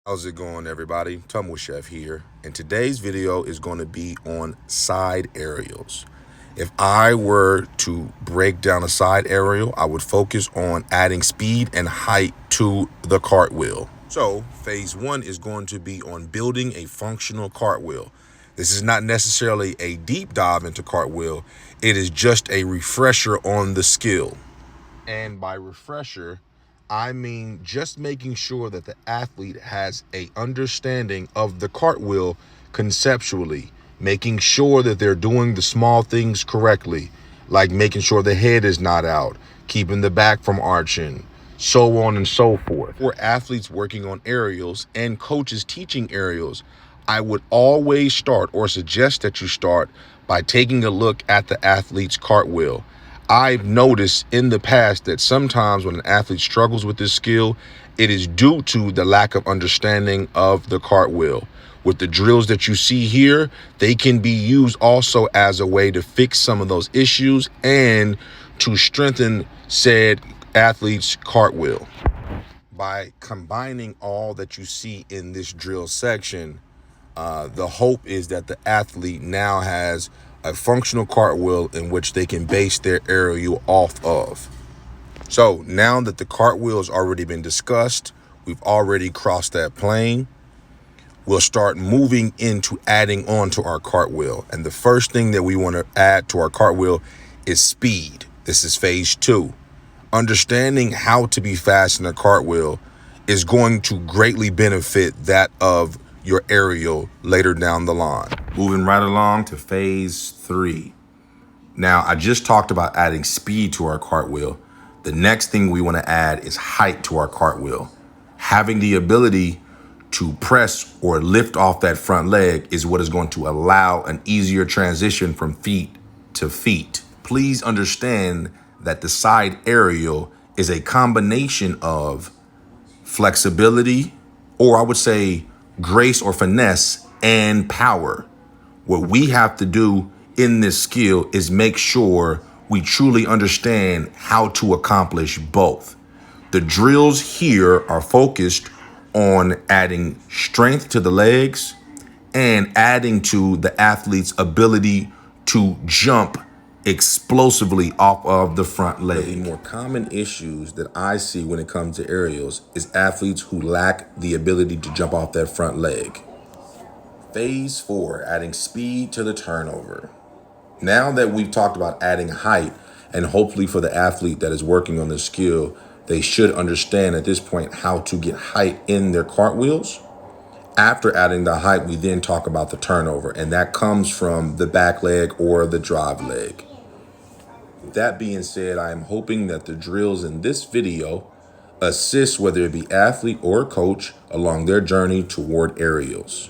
How's it going, everybody? Tumble Chef here, and today's video is going to be on side aerials. If I were to break down a side aerial, I would focus on adding speed and height to the cartwheel. So phase one is going to be on building a functional cartwheel. This is not necessarily a deep dive into cartwheel. It is just a refresher on the skill. And by refresher, I mean just making sure that the athlete has a understanding of the cartwheel conceptually, making sure that they're doing the small things correctly, like making sure the head is not out, keeping the back from arching, so on and so forth. For athletes working on aerials and coaches teaching aerials, I would always start or suggest that you start by taking a look at the athlete's cartwheel. I've noticed in the past that sometimes when an athlete struggles with this skill, it is due to the lack of understanding of the cartwheel. With the drills that you see here, they can be used also as a way to fix some of those issues and to strengthen said athlete's cartwheel. By combining all that you see in this drill section, the hope is that the athlete now has a functional cartwheel in which they can base their aerial off of. So now that the cartwheel has already been discussed, we've already crossed that plane, we'll start moving into adding on to our cartwheel. And the first thing that we want to add to our cartwheel is speed. This is phase two. Understanding how to be fast in a cartwheel is going to greatly benefit that of your aerial later down the line. Moving right along to phase three. Now, I just talked about adding speed to our cartwheel. The next thing we want to add is height to our cartwheel. Having the ability to press or lift off that front leg is what is going to allow an easier transition from feet to feet. Please understand that the side aerial is a combination of flexibility, or I would say grace or finesse, and power. What we have to do in this skill is make sure we truly understand how to accomplish both. The drills here are focused on adding strength to the legs and adding to the athlete's ability to jump explosively off of the front leg. The more common issues that I see when it comes to aerials is athletes who lack the ability to jump off that front leg. Phase four, adding speed to the turnover. Now that we've talked about adding height, and hopefully for the athlete that is working on this skill, they should understand at this point how to get height in their cartwheels. After adding the height, we then talk about the turnover, and that comes from the back leg or the drive leg. With that being said, I am hoping that the drills in this video assist whether it be athlete or coach along their journey toward aerials.